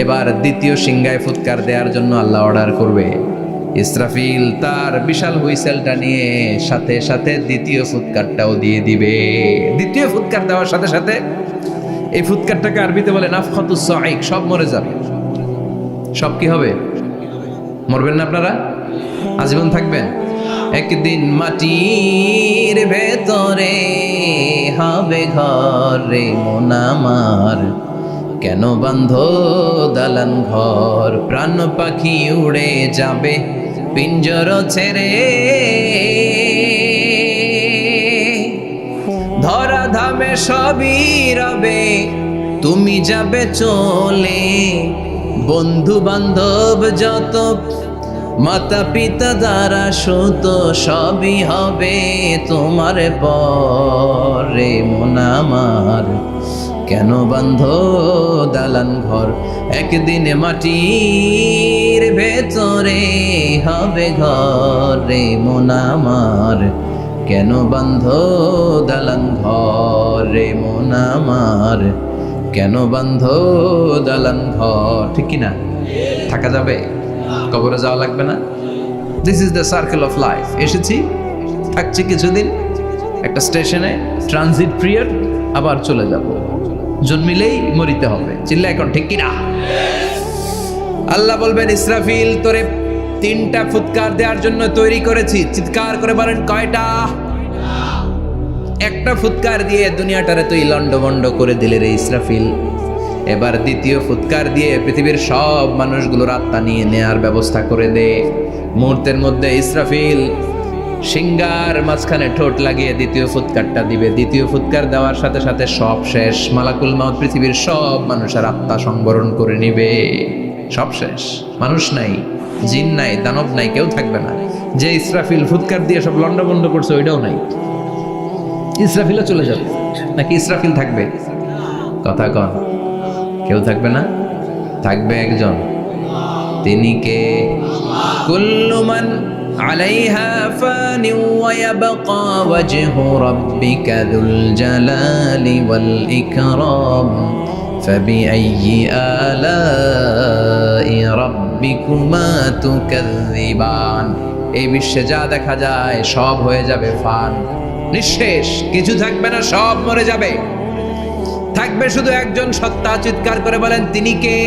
এবার দ্বিতীয় সিংহায় ফুৎকার দেওয়ার জন্য আল্লাহ অর্ডার করবে। ইসরাফিল তার বিশাল হুইসেলটা নিয়ে সাথে সাথে দ্বিতীয় ফুৎকারটাও দিয়ে দিবে। দ্বিতীয় ফুৎকার দেওয়ার সাথে সাথে এই ফুৎকারটাকে আরবিতে বলে নাফখাতুস সাঈক, সব মরে যাবে। সব কি হবে? মরবেন না আপনারা, আজীবন থাকবেন। একদিন মাটির ভেতরে হবে ঘর রে মন আমার, কেন বান্ধ দালান ঘর, প্রাণ পাখি উড়ে যাবে পিঞ্জর ছেড়ে, ধরা ধামে সবই রবে তুমি যাবে চলে, বন্ধু বান্ধব যত মাতা পিতা দ্বারা সুত সবই হবে তোমার পরে মন আমার, কেন বান্ধ দালান ঘর, একদিন মাটির ভেতরে হবে ঘর রে মন আমার, কেন বান্ধ দালান ঘর রে মন আমার, কেন বান্ধ দালান ঘর। ঠিক কিনা? থাকা যাবে? কবরে যাওয়া লাগবে না? This is the circle of life. এসেছি, থাকছি কিছুদিন, একটা স্টেশনে ট্রানজিট পিরিয়ড, আবার চলে যাব। জন্মিলেই মরিতে হবে। চিল্লা এখন ঠিক কিনা? আল্লাহ বলবেন ইসরাফিল তোরে 3টা ফুৎকার দেওয়ার জন্য তৈরি করেছি। চিৎকার করে বলেন কয়টা? একটা ফুৎকার দিয়ে দুনিয়াটারে তুই লন্ডভন্ড করে দিলে রে ইসরাফিল। এবার দ্বিতীয় ফুৎকার দিয়ে পৃথিবীর সব মানুষগুলোর আত্মা নিয়ে নেয়ার ব্যবস্থা করে দে। মুহূর্তের মধ্যে ইসরাফিল সিংহার মাঝখানে ঠোঁট লাগিয়ে দ্বিতীয় ফুৎকারটা দিবে। দ্বিতীয় ফুৎকার দেওয়ার সাথে সাথে সব শেষ। মালাকুল মাউত পৃথিবীর সব মানুষের আত্মা সংবরণ করে নিবে। সব শেষ, মানুষ নাই, জিন নাই, দানব নাই, কেউ থাকবে না। যে ইসরাফিল ফুৎকার দিয়ে সব লন্ডভন্ড করছে ওইটাও নাই। ইসরাফিলও চলে যাবে নাকি ইসরাফিল থাকবে? কথা কন, কেউ থাকবে না, থাকবে একজন। তিনি কে? কুল্লু মান আলাইহা ফানি ওয়া ইয়াবকা ওয়াজহু রাব্বিকা যুল জালালি ওয়াল ইকরাম ফাবিআইয়ি আলাই রাব্বিকুমা তুকাযযিবান। এই বিশ্বে যা দেখা যায় সব হয়ে যাবে ফান, নিঃশেষ, কিছু থাকবে না, সব মরে যাবে। থাকবে শুধু একজন সত্তা। চিৎকার করে বলেন তিনি কে?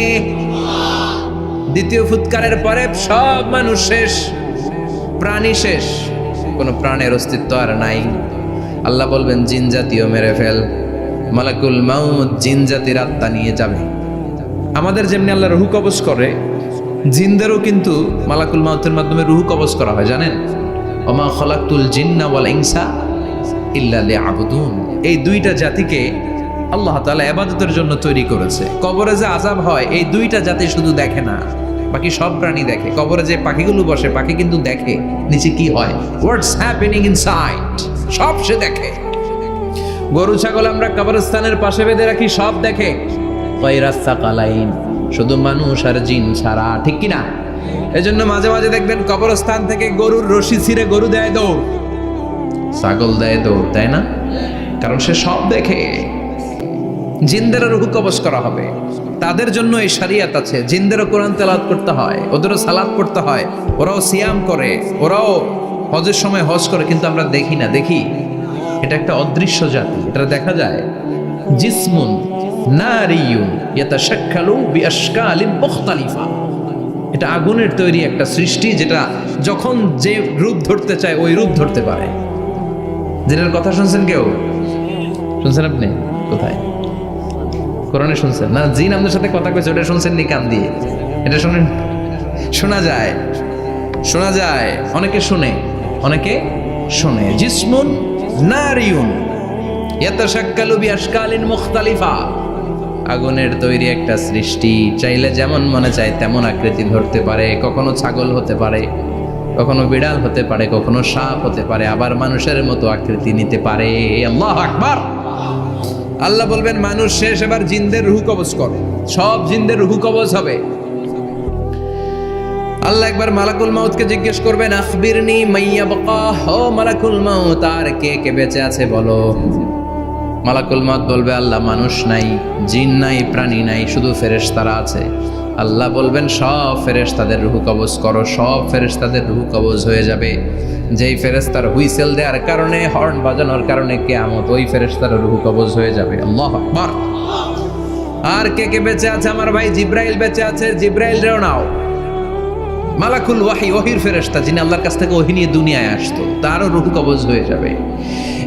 দ্বিতীয় ফুৎকারের পরে সব মানুষ শেষ, প্রাণী শেষ, কোনো প্রাণের অস্তিত্ব আর নাই। আল্লাহ বলবেন জিন জাতীয় মেরে ফেল। মালাকুল মাউত জিন জাতির আত্মা নিয়ে যাবে। আমাদের যেমনি আল্লাহ রুহু কবজ করে, জিনদেরও কিন্তু মালাকুল মাউতের মাধ্যমে রুহু কবজ করা হয়, জানেন? ওমা খলাকতুল জিন্না ওয়াল ইনসা ইল্লা লিয়াবুদুন। এই 2টা জাতিকে আল্লাহ তাআলা ইবাদতের জন্য তৈরি করেছে। কবরে যে আযাব হয় এই 2টা জাতি শুধু দেখে না, বাকি সব প্রাণী দেখে। কবরে যে পাখিগুলো বসে, পাখি কিন্তু দেখে নিচে কি হয়, হোয়াটস হ্যাপেনিং ইনসাইড, সব সে দেখে। গরু ছাগল আমরা কবরস্থানের পাশে বেঁধে রাখি, সব দেখে। গায়রাস সাকালাইন, শুধু মানুষ আর জিন ছাড়া। ঠিক কিনা? এজন্য মাঝে মাঝে দেখবেন কবরস্থান থেকে গরুর রশি ছিঁড়ে গরু দেয় দৌড়, ছাগল দেয় দৌড়, তাই না? কারণ সে সব দেখে। জিনদেরও রুহু কবজ করা হবে, তাদের জন্য এই শরিয়ত আছে। জিনদেরও কোরআন তেলাওয়াত করতে হয়, ওদেরও সালাত পড়তে হয়, ওরাও সিয়াম করে, ওরাও হজের সময় হজ করে, কিন্তু আমরা দেখি না। দেখি, এটা একটা অদৃশ্য জাতি, এটা দেখা যায়। জিসমুন নারিয়ুন ইয়াতাশাক্কালু বিআশকালিন মুখতালিফা। এটা আগুনের তৈরি একটা সৃষ্টি, যেটা যখন যে রূপ ধরতে চায় ওই রূপ ধরতে পারে। জিনের কথা শুনছেন কেউ? শুনছেন আপনি? কোথায়? কোরআনে শুনছেন না? জিন আমাদের সাথে কথা কইছে, ওটা শুনছেন নি কান দিয়ে? এটা শুনেন, শোনা যায়, শোনা যায়। অনেকে শুনে, অনেকে শুনে। জিসমুন নারিয়ুন ইয়াতাশাক্কালু বিআশকালিন মুখতালিফা। আগুনের তৈরি একটা সৃষ্টি, চাইলে যেমন মনে চায় তেমন আকৃতি ধরতে পারে। কখনো ছাগল হতে পারে, কখনো বিড়াল হতে পারে, কখনো সাপ হতে পারে, আবার মানুষের মতো আকৃতি নিতে পারে। আল্লাহু আকবার। আল্লাহ বলবেন মানুষ শেষ, এবার জিনদের রুহু কবজ করো। সব জিনদের রুহু কবজ হবে। আল্লাহ একবার মালাকুল মাউতকে জিজ্ঞেস করবেন, আখবিরনি মাইয়াবকা, ও মালাকুল মাউত, আর কে কে বেঁচে আছে বলো। মালাকুল মাউত বলবে, আল্লাহ মানুষ নাই, জিন নাই, প্রাণী নাই, শুধু ফেরেশতারা আছে। আল্লাহ বলবেন সব ফেরেশতাদের রূহ কবজ করো, সব ফেরেশতাদের রূহ কবজ হয়ে যাবে। যেই ফেরেশতার হুইসেল দেওয়ার কারণে, হর্ন বাজানোর কারণে কিয়ামত, ওই ফেরেশতার রূহ কবজ হয়ে যাবে। আল্লাহু আকবার। আর কে কে বেঁচে আছে? আমার ভাই জিব্রাইল বেঁচে আছে, জিব্রাইল রেও নাও। মালাকুল ওয়াহি, ওহির ফেরেশতা, যিনি আল্লাহর কাছ থেকে ওহী নিয়ে দুনিয়ায় আসতো, তারও রূহ কবজ হয়ে যাবে।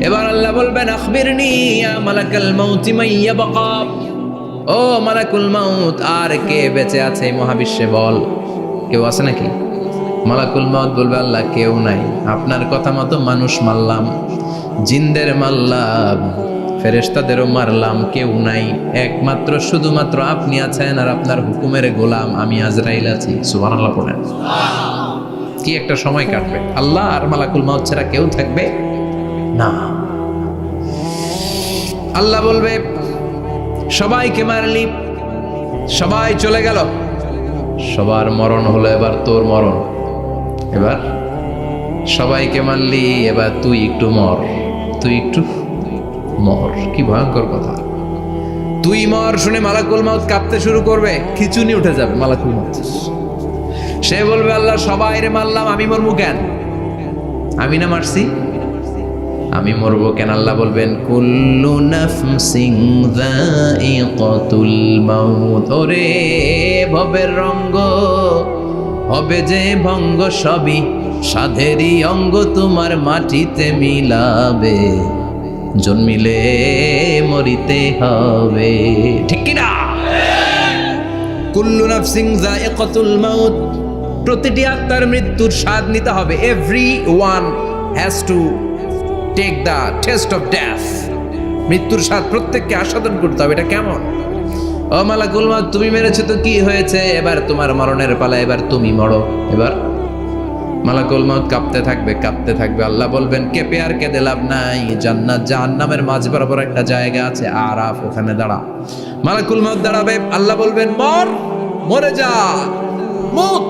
এবার আল্লাহ বলবেন আখবিরনি ইয়া মালাকাল মাউতি মান ইয়াবকা। ও মালাকুল মাউত, আর কে বেঁচে আছে এই মহাবিশ্বে বল? কেউ আছে নাকি? মালাকুল মাউত বলবে আল্লাহ কেউ নাই, আপনার কথা মতো মানুষ মারলাম, জিনদের মারলাম, ফেরেশতাদেরও মারলাম, কেউ নাই, একমাত্র শুধুমাত্র আপনি আছেন, আর আপনার হুকুমের গোলাম আমি আজরাইল আছি। সুবহানাল্লাহ পড়েন। কি একটা সময় কাটবে! আল্লাহ আর মালাকুল মাউত ছাড়া কেউ থাকবে না। আল্লাহ বলবে সবাইকে মারলি, সবাই চলে গেল, সবার মরণ হলো, এবার তোর মরণ। এবার সবাইকে মারলি, এবার তুই একটু মর, তুই একটু মর। কি ভয়ঙ্কর কথা! তুই মর শুনে মালাকুল মাউত কাঁপতে শুরু করবে, খিচুনি উঠে যাবে মালাকুল মাউত। সে বলবে আল্লাহ সবাই রে মারলাম, আমি মরবো কেন? আমি না মারছি, আমি মরবো কেন? আল্লাহ বলবেন কুল্লু নাফসিন যায়িকাতুল মাউত। ওরে ভবের রঙ্গ, হবে যে ভঙ্গ, সবই সাধেরই অঙ্গ, তোমার মাটিতে মিলাবে, জন্মিলে মরিতে হবে। ঠিক কি না? কুল্লু নাফসিন যায়িকাতুল মাউত, প্রতিটি আত্মার মৃত্যুর স্বাদ নিতে হবে। Everyone has to take the test of death. মৃত্যুর স্বাদ প্রত্যেককে আস্বাদন করতে হবে। এটা কেমন? ও মালাকুল মাউত, তুমি মেরেছো তো কি হয়েছে, এবার তোমার মরণের পালা, এবার তুমি মরো। এবার মালাকুল মাউত কাঁপতে থাকবে, কাঁপতে থাকবে। আল্লাহ বলবেন কেঁপে আর কেঁদে লাভ নাই, জান্নাত জাহান্নামের মাঝ বরাবর একটা জায়গা আছে, আরাফ, ওখানে দাঁড়া। মালাকুল মাউত দাঁড়াবে, আল্লাহ বলবেন মর, মরে যা, মুত,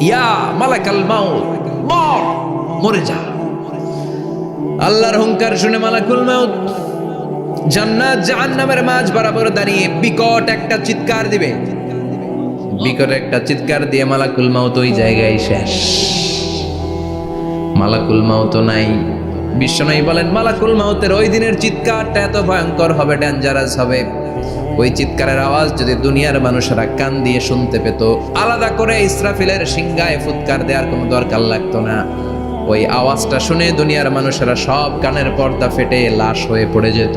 ইয়া মালাকাল মাউত, মর, মরে যা। আল্লাহর হুঙ্কার শুনে মালাকুল মাউত জান্নাত জাহান্নামের মাঝ বরাবর দাঁড়িয়ে বিকট একটা চিৎকার দিবে। বিকট একটা চিৎকার দিয়ে মালাকুল মাউত ওই জায়গায় শেষ। মালাকুল মাউত নাই। বিশ্বনবী বলেন মালাকুল মাউতের ওই দিনের চিৎকারটা এত ভয়ঙ্কর হবে, ডেঞ্জারাস হবে। ওই চিৎকারের আওয়াজ যদি দুনিয়ার মানুষেরা কান দিয়ে শুনতে পেত, আলাদা করে ইসরাফিলের সিংহায় ফুৎকার দেওয়ার কোনো দরকার লাগতো না। ওই আওয়াজটা শুনে দুনিয়ার মানুষেরা সব কানের পর্দা ফেটে লাশ হয়ে পড়ে যেত।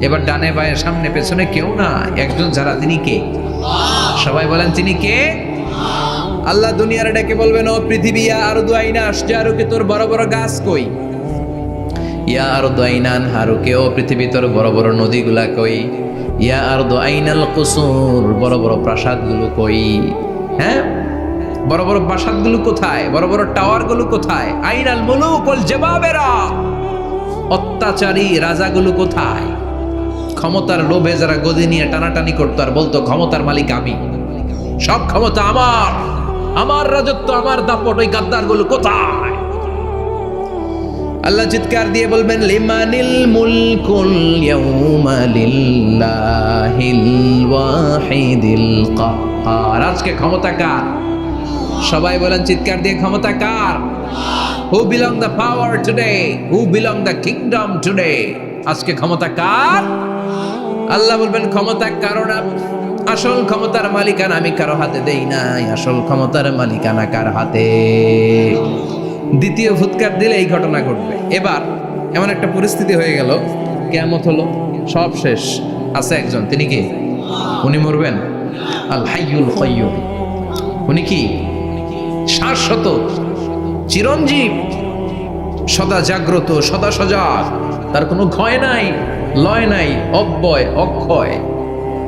এবার ডানে বায়ে সামনে পেছনে কেউ না, একজন যারা, তিনি কে? সবাই বলেন তিনি কে? আল্লাহ দুনিয়ার ডেকে বলবেন ও পৃথিবী, ইয়া আরদু আইনা আশজারুকে, তোর বড় বড় গাছ কই? ইয়া আরদু আইনান হারুকে, ও পৃথিবী তোর বড় বড় নদীগুলা কই? ইয়া আরদু আইনাল কুসুর, বড় বড় প্রাসাদগুলো কই? হ্যাঁ, বড় বড় প্রাসাদগুলো কোথায়? বড় বড় টাওয়ারগুলো কোথায়? আইনাল মুলুক ওয়াল জাবাবেরা, অত্যাচারী রাজাগুলো কোথায়? ক্ষমতার লোভে যারা গদি নিয়ে টানাটানি করতো আর বলতো ক্ষমতার মালিক আমি, সব ক্ষমতা আমার, আমার রাজত্ব, আমার দাপট, ওই গাদ্দারগুলো কোথায়? আল্লাহ চিৎকার দিয়ে বলবেন লিমানিল মুলকুল ইয়াউমা লিল্লাহিল ওয়াহিদিল কাহ্হার। আজকে ক্ষমতা কার? সবাই বলেন চিৎকার দিয়ে, ক্ষমতা কার? Who belong the power today? Who belong the kingdom today? আজকে ক্ষমতা কার? আল্লাহ বলবেন ক্ষমতা কারো না, আসল ক্ষমতার মালিকানা আমি কারো হাতে দেই নাই, আসল ক্ষমতার মালিকানা কার হাতে? দ্বিতীয় ফুৎকার দিলে এই ঘটনা ঘটবে। এবার এমন একটা পরিস্থিতি হয়ে গেল, কিয়ামত হলো, সব শেষ। আছে একজন, তিনি কি? উনি মরবেন? আল হাইয়ুল কাইয়্যুম। উনি কি? শাশ্বত, চিরঞ্জীব, সদা জাগ্রত, সদা সজাগ, তার কোনো ক্ষয় নাই, লয় নাই, অব্যয়, অক্ষয়।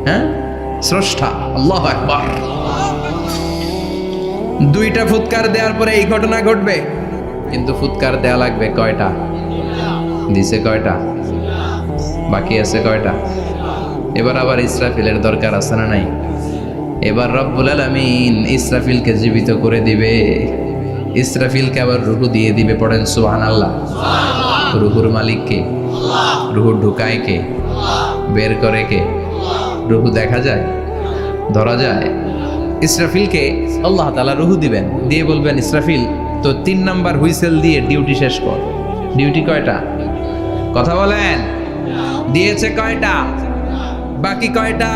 হ্যাঁ, স্রষ্টা। আল্লাহু আকবার। দুইটা ফুৎকার দেওয়ার পরে এই ঘটনা ঘটবে, কিন্তু ফুৎকার দেয়া লাগবে কয়টা? দিছে কয়টা? বাকি আছে কয়টা? এবার আবার ইসরাফিলের দরকার আছে না নাই? এবার রব্বুল আলামিন ইসরাফিলকে জীবিত করে দিবে, ইসরাফিলকে আবার রূহ দিয়ে দিবে। পড়েন সুবহানাল্লাহ। রূহুর মালিক কে? রূহ ঢুকায় কে? বের করে কে? রূহ দেখা যায়? ধরা যায়? ইসরাফিলকে আল্লাহ তাআলা রূহ দিবেন, দিয়ে বলবেন ইসরাফিল তো 3 নাম্বার হুইসেল দিয়ে ডিউটি শেষ কর। ডিউটি কয়টা? কথা বলেন, দিয়েছে কয়টা? বাকি কয়টা?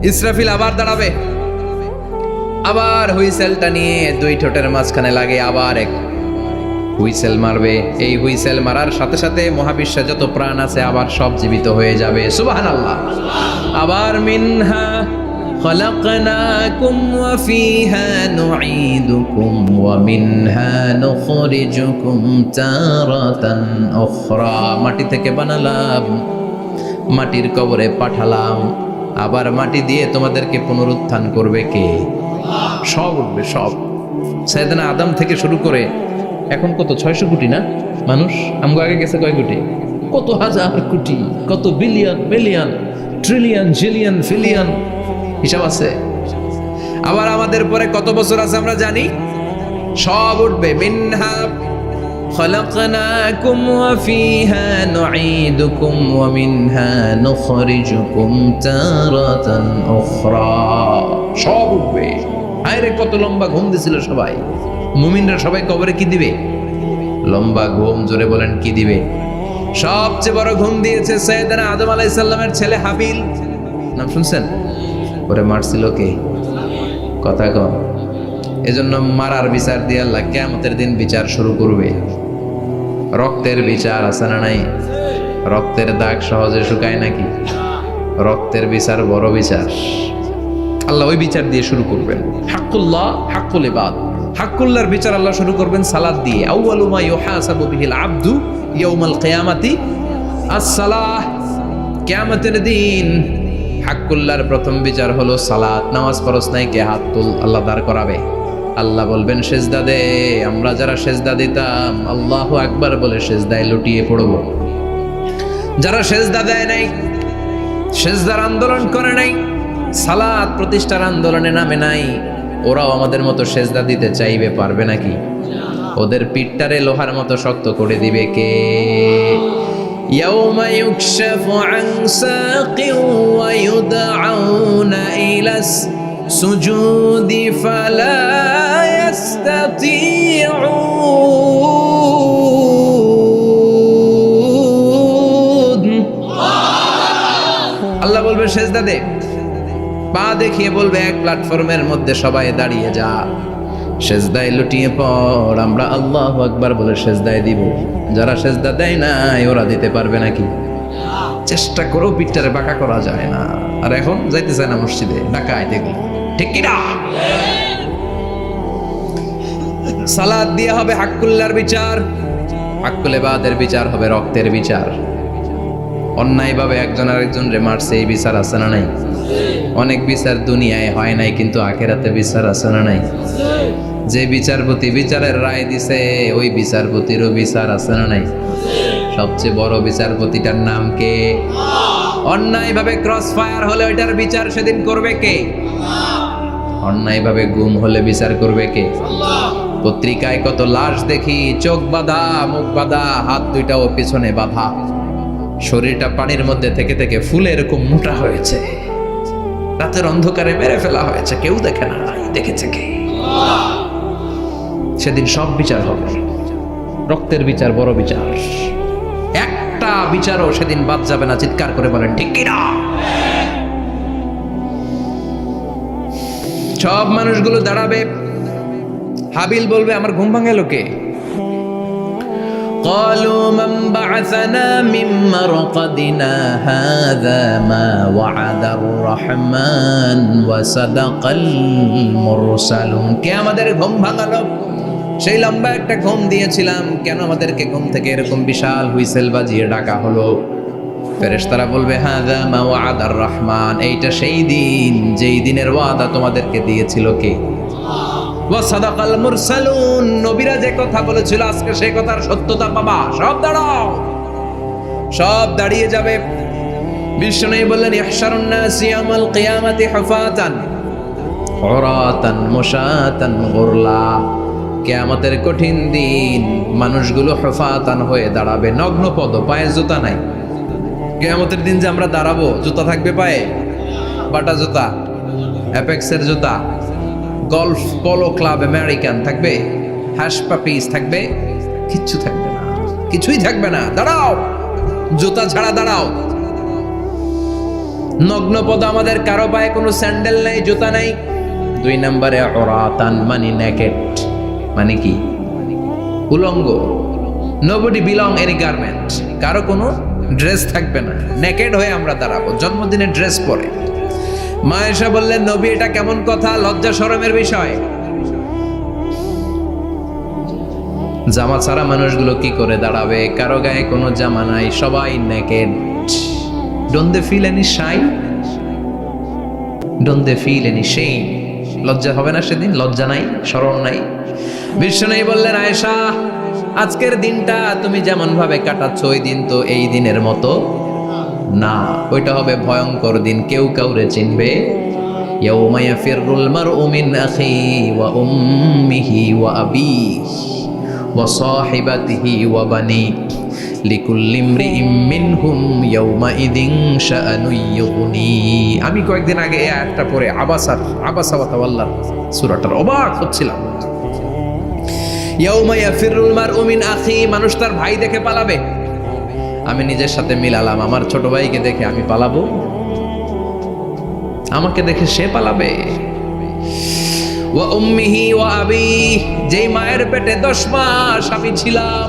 ইসরাফিল আবার দাঁড়াবে, আবার হুইসেলটা নিয়ে 2 ঠোঁটের মাঝখানে লাগে আবার এক হুইসেল মারবে। এই হুইসেল মারার সাথে সাথে মহাবিশ্বে যত প্রাণ আছে আবার সব জীবিত হয়ে যাবে। সুবহানাল্লাহ। আবার মিনহা খলাকনাকুম ওয়া ফিহা নুঈদুকুম ওয়া মিনহা নুখরিজুকুম তারাতান উখরা। মাটি থেকে বানালাম, মাটির কবরে পাঠালাম, আবার মাটি দিয়ে তোমাদেরকে পুনরুত্থান করবে কে? সব উঠবে, সব। সাইয়েদনা আদম থেকে শুরু করে এখন কত 600 কোটি না মানুষ? আমগো আগে গেছে কয় কোটি? কত হাজার কোটি, কত billion million trillion zillion pillion, হিসাব আছে। আবার আমাদের পরে কত বছর আছে আমরা জানি? সব উঠবে। মিনহা খলাকনাকুম ওয়া ফিহা নুঈদুকুম ওয়া মিনহা নুখরিজুকুম তারাতান উখরা। সব উঠবে। আরে কত লম্বা ঘুম দিছিল সবাই। মুমিনরা সবাই কবরে কি দিবে? লম্বা ঘুম। জোরে বলেন কি দিবে? সবচেয়ে বড় ঘুম দিয়েছে সাইয়েদনা আদম আলাইহিস সালামের ছেলে হাবিল। নাম শুনছেন? ওরে মারছিল কে? কথা কম। এজন্য মারার বিচার দিয়ে আল্লাহ কিয়ামতের দিন বিচার শুরু করবে। রক্তের বিচার আছে না নাই? রক্তের দাগ সহজে শুকায় নাকি? রক্তের বিচার বড় বিচার। আল্লাহ ওই বিচার দিয়ে শুরু করবেন। হাক্কুল্লাহ হাক্কুল ইবাদ। হাক্কুল্লাহর বিচার আল্লাহ শুরু করবেন সালাত দিয়ে। আউয়ালু মা ইউহাসাবু বিহিল আবদু ইয়াউমাল কিয়ামাতি আস-সালাহ। কিয়ামতের দিন হাক্কুল্লাহর প্রথম বিচার হলো সালাত। নামাজ পড়স নাই কে? হাত তুল। আল্লাহ দাঁড় করাবে। আল্লাহ বলবেন সেজদা দে। আমরা যারা সেজদা দিতাম আল্লাহু আকবার বলে সেজদায় লুটিয়ে পড়ব। যারা সেজদা দেয় নাই, সেজদার আন্দোলন করে নাই, সালাত প্রতিষ্ঠার আন্দোলনে নামে নাই, ওরাও আমাদের মতো সেজদা দিতে চাইবে, পারবে নাকি? ওদের পিঠটারে লোহার মতো শক্ত করে দিবে কে? ইয়াউমা ইউকশাফু আন সাকিন ওয়া ইউদআউনা ইলাস সুজুদি ফালা ইয়াস্তাতিউন। আল্লাহ বলবে সেজদা দে। পা দেখিয়ে বলবে এক প্ল্যাটফর্মের মধ্যে সবাই দাঁড়িয়ে যা, সেজদায় লুটিয়ে পড়। আমরা আল্লাহু আকবার বলে সেজদায় দিব। যারা সেজদা দেয় নাই ওরা দিতে পারবে নাকি? চেষ্টা করেও পিঠটারে বাঁকা করা যায় না। আর এখন যাইতে চায় না মসজিদে, ডাকায় দেখলো, ঠিক কিনা? সালাত দিয়ে হবে হাক্কুল্লাহর বিচার, হাক্কুল ইবাদের বিচার হবে রক্তের বিচার। অন্যায়ভাবে একজন আরেকজনরে মারছে, এই বিচার আছে না নাই? অনেক বিচার দুনিয়ায় হয় নাই, কিন্তু আখিরাতে বিচার আছে না নাই? যে বিচারপতি বিচারের রায় দিছে ওই বিচারপতিরও বিচার আছে না নাই? সবচেয়ে বড় বিচারপতিটার নাম কে? অন্যায়ভাবে ক্রস ফায়ার হলে ওইটার বিচার সেদিন করবে কে? অন্যায়ভাবে গুম হলে বিচার করবে কে? পত্রিকায় কত লাশ দেখি, চোখ বাঁধা, মুখ বাঁধা, হাত দুইটাও পিছনে বাঁধা, শরীরটা পানির মধ্যে থেকে থেকে ফুলে এরকম মোটা হয়েছে, রাতের অন্ধকারে মেরে ফেলা হয়েছে, কেউ দেখে না, দেখেছে কে? সেদিন সব বিচার হবে। রক্তের বিচার বড় বিচার। একটা বিচারও সেদিন বাদ যাবে না। চিৎকার করে বলেন ঠিক কিনা? সব মানুষগুলো দাঁড়াবে। হাবিল বলবে আমার ঘুম ভাঙালো কে? قالوا من بعثنا من مرقدنا هذا ما وعد الرحمن وصدق المرسلون। কে আমাদের ঘুম ভাঙালো? সেই লম্বা একটা ঘুম দিয়েছিলাম, কেন আমাদেরকে ঘুম থেকে এরকম বিশাল হুইসেল বাজিয়ে ডাকা হলো? ফেরেশতারা বলবে হাযা মা ওয়া'আদা আর-রহমান, এইটা সেই দিন যেই দিনের ওয়াদা তোমাদেরকে দিয়েছিল কে? ওয়া সাদাকাল মুরসালুন, নবীরা যে কথা বলেছিল আজকে সেই কথার সত্যতা পাবা। সব দাঁড়াও, সব দাঁড়িয়ে যাবে। বিষ্ণু বললেন ইহশারুন নাস ইয়াউমাল কিয়ামাতি হুফাতান উরাতান মুশাতান গুরলা। কিয়ামতের কঠিন দিন মানুষগুলো হুফাতান হয়ে দাঁড়াবে, নগ্ন পদ, পায়ে জুতা নাই। কিয়ামতের দিন যে আমরা দাঁড়াবো, জুতা থাকবে পায়ে? বাটা জুতা, অ্যাপেক্সের জুতা, গলফ পোলো ক্লাব আমেরিকান থাকবে, হ্যাশ পাপিস থাকবে, কিচ্ছু থাকবে না, কিছুই থাকবে না। দাঁড়াও, জুতা ছাড়া দাঁড়াও। নগ্নপদ আমাদের কারো পায়ে কোনো স্যান্ডেল নেই, জুতা নাই। 2 নম্বরে অরাতান মানে নেকেড, মানে কি? উলঙ্গ। নোবডি বিলং এনি গার্মেন্ট, কারো কোনো ড্রেস থাকবে না, নেকেড হয়ে আমরা দাঁড়াবো, জন্মদিনে ড্রেস পরে। মা এসে বললেন, নবী এটা কেমন কথা, লজ্জা শরমের বিষয়। জামা ছাড়া মানুষগুলো কি করে দাঁড়াবে? কারো গায়ে কোনো জামা নাই, সবাই naked. Don't they feel any shy? Don't they feel any shame? লজ্জা হবে না সেদিন? লজ্জা নাই, শরম নাই? বিষ্ণু বললেন, আয়েশা আজকের দিনটা তুমি যেমন ভাবে কাটাচ্ছ ওই দিন তো এই দিনের মতো না, ওইটা হবে ভয়ঙ্কর দিন, কেউ কাউরে চিনবে। ইয়াউমা ইয়াফিরুল মারউ মিন আখিহি ওয়া উম্মিহি ওয়া আবিহি ওয়া সাহিবাতিহি ওয়া বানিহি লিকুল্লি ইমরিইম মিনহুম ইয়াউমাইযিন শাআনুন ইউগনি। আমি কয়েকদিন আগে এই আয়াতটা পড়ে আবাসা ওয়া তাওয়াল্লা সূরাটার অবাক হচ্ছিলাম। ইয়াউমা ইয়াফিরুল মারউ মিন আখিহি, মানুষ তার ভাই দেখে পালাবে। আমি নিজের সাথে মিলালাম, আমার ছোট ভাইকে দেখে আমি পালাবো? আমাকে দেখে সে পালাবে? ওয়া উম্মিহি ওয়া আবিহি, যেই মায়ের পেটে 10 মাস আমি ছিলাম,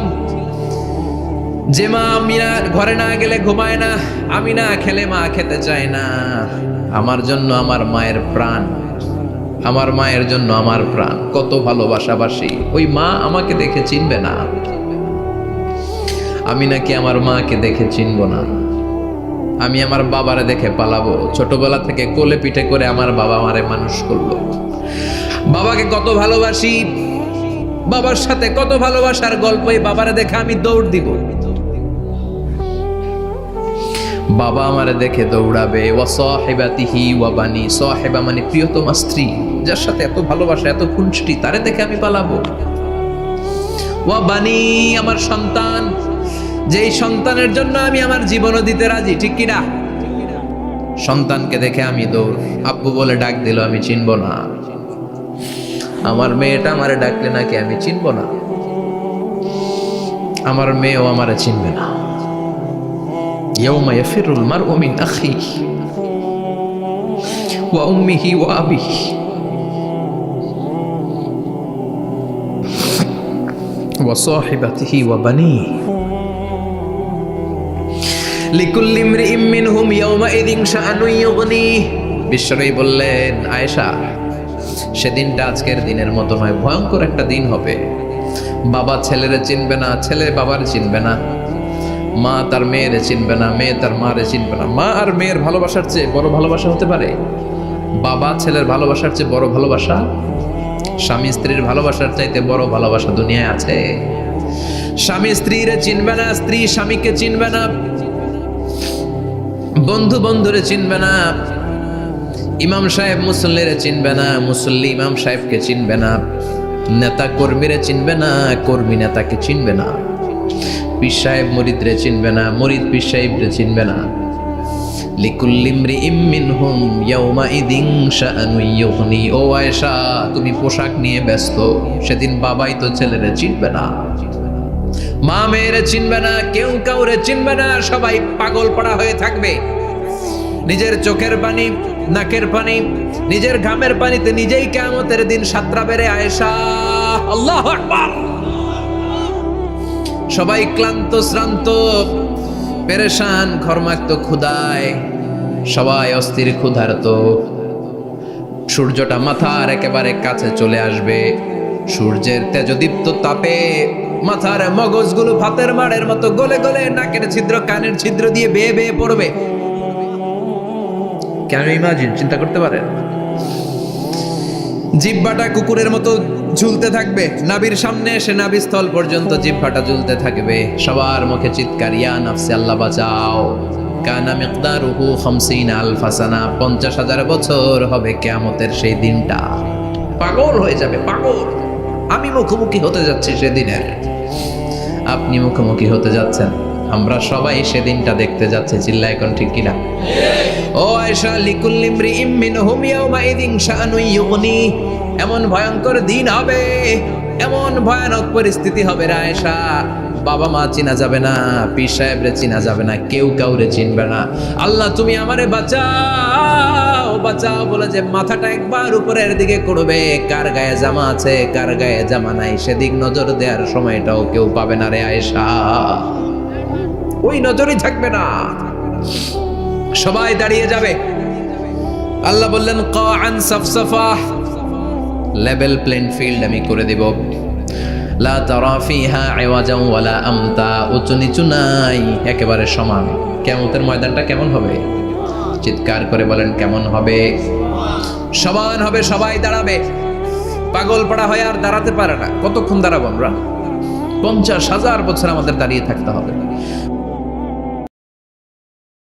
যে মা আমি না ঘরে না গেলে ঘুমায় না, আমি না খেলে মা খেতে চায় না, আমার জন্য আমার মায়ের প্রাণ, আমার মায়ের জন্য আমার প্রাণ, কত ভালোবাসাবাসী। ওই মা আমাকে দেখে চিনবে না, আমি নাকি আমার মাকে দেখে চিনব না। আমি আমার বাবারে দেখে পালাবো। ছোটবেলা থেকে কোলে পিঠে করে আমার বাবা আমারে মানুষ করলো, বাবাকে কত ভালোবাসি, বাবার সাথে কত ভালোবাসার গল্প, এই বাবারে দেখে আমি দৌড় দিব, বাবা আমারে দেখে দৌড়াবে। ওয়া সাহিবাতিহি ওয়া বানি, সাহিবা মানে প্রিয়তমা স্ত্রী, যার সাথে এত ভালোবাসা, এত খুনসুটি, তারে দেখে আমি পালাবো। ওয়া বানি, আমার সন্তান, যেই সন্তানের জন্য আমি আমার জীবনও দিতে রাজি, ঠিক কিনা? সন্তানকে দেখে আমি দৌড়। আব্বু বলে ডাক দিল, আমি চিনব না। আমার মেয়েটা আমারে ডাকলে নাকি আমি চিনব না, আমার মেয়েও আমারে চিনবে না। ইয়াউমা ইয়াফিরুল মারউ মিন আখিহি ওয়া উম্মিহি ওয়া আবিহি ওয়া সাহিবাতিহি ওয়া বানিহি লিকুল্লি ইমরিইম মিনহুম ইয়াউমাইযিন শাআনুন ইউগনিহি। বিশ্বনবী বললেন, আয়েশা সেদিনটা আজকের দিনের মতো নয়, ভয়ঙ্কর একটা দিন হবে। বাবা ছেলেরে চিনবে না, ছেলে বাবার চিনবে না, মা তার মেয়েরে চিনবে না, মেয়ে তার মারে চিনবে না। মা আর মেয়ের ভালোবাসার চেয়ে বড় ভালোবাসা হতে পারে? বাবা ছেলের ভালোবাসার চেয়ে বড় ভালোবাসা? স্বামী স্ত্রীর ভালোবাসার চাইতে বড় ভালোবাসা দুনিয়ায় আছে? স্বামী স্ত্রীরে চিনবে না, স্ত্রী স্বামীকে চিনবে না, বন্ধু বন্ধুরে চিনবে না, ইমাম সাহেব মুসল্লিরে চিনবে না, মুসল্লি ইমাম সাহেবকে চিনবে না, নেতা কর্মীরে চিনবে না, কর্মী নেতাকে চিনবে না, পীর সাহেব মুরিদরে চিনবে না, মুরিদ পীর সাহেবরে চিনবে না। লিকুল্লি ইমরিইম মিনহুম ইয়াউমাইযিন শাআনুন ইউগনি। ও আয়েশা, তুমি পোশাক নিয়ে ব্যস্ত, সেদিন বাবাই তো ছেলেরে চিনবে না, মা মেয়েরে চিনবে না, কেউ কাউরে চিনবে না, সবাই পাগল পড়া হয়ে থাকবে। নিজের চোখের পানি, নাকের পানি, নিজের ঘামের পানিতে নিজেই কিয়ামতের দিন সাতরা বেড়ে। আয়েশা, আল্লাহু আকবার। সবাই ক্লান্ত শ্রান্ত, পেরেশান, ঘর্মাক্ত ক্ষুধায়, সবাই অস্থির ক্ষুধার্ত। সূর্যটা মাথার একেবারে কাছে চলে আসবে, সূর্যের তেজদীপ্ত তাপে মাথার মগজগুলো ভাতের মাড়ের মতো গলে গলে নাকের ছিদ্র, কানের ছিদ্র দিয়ে বেয়ে বেয়ে পড়বে। কেন ইমাজিন, চিন্তা করতে পারেন? জিহ্বাটা কুকুরের মতো ঝুলতে থাকবে, নাভির সামনে এসে নাভিস্থল পর্যন্ত জিহ্বাটা ঝুলতে থাকবে। সবার মুখে চিৎকার, ইয়া নাফসি, আল্লাহ বাঁচাও। কানা মিকদারুহু 50,000 সানা, 50,000 বছর হবে কিয়ামতের সেই দিনটা। পাগল হয়ে যাবে, পাগল। আমি মুখোমুখি হতে যাচ্ছি সেদিনের, আপনি মুখোমুখি হতে যাচ্ছেন। আমরা সবাই সেদিনটা দেখতে যাচ্ছি, চিল্লায় কোন ঠিক কিনা? ও আয়েশা, লিকুল্লি ইমরিইম মিনহুম ইয়াউমাইযিন শাআনুন ইউগনি, এমন ভয়ঙ্কর দিন হবে, এমন ভয়ানক পরিস্থিতি হবে রে আয়েশা, বাবা মা চিনা যাবে না, পীর সাহেবরে চিনা যাবে না, কেউ কাউরে চিনবে না। আল্লাহ তুমি আমারে বাঁচাও বাঁচাও বলে যে মাথাটা একবার উপরের দিকে করবে, কার গায়ে জামা আছে কার গায়ে জামা নাই সেদিক নজর দেওয়ার সময়টাও কেউ পাবে না রে আয়েশা, ওই নজরই থাকবে না, সবাই দাঁড়িয়ে যাবে। আল্লাহ বললেন কাআন সাফসাফা, লেভেল প্লেন ফিল্ড আমি করে দেব, লা তারা ফিহা ইওয়াজান ওয়ালা আমতা, উঁচু নিচু নাই, একেবারে সমান। কিয়ামতের ময়দানটা কেমন হবে? চিৎকার করে বলেন কেমন হবে? সমান হবে, সবাই দাঁড়াবে। পাগল পাড়া হয়ে আর দাঁড়াতে পারে না। কতক্ষণ দাঁড়াবো আমরা? 50,000 বছর আমাদের দাঁড়িয়ে থাকতে হবে।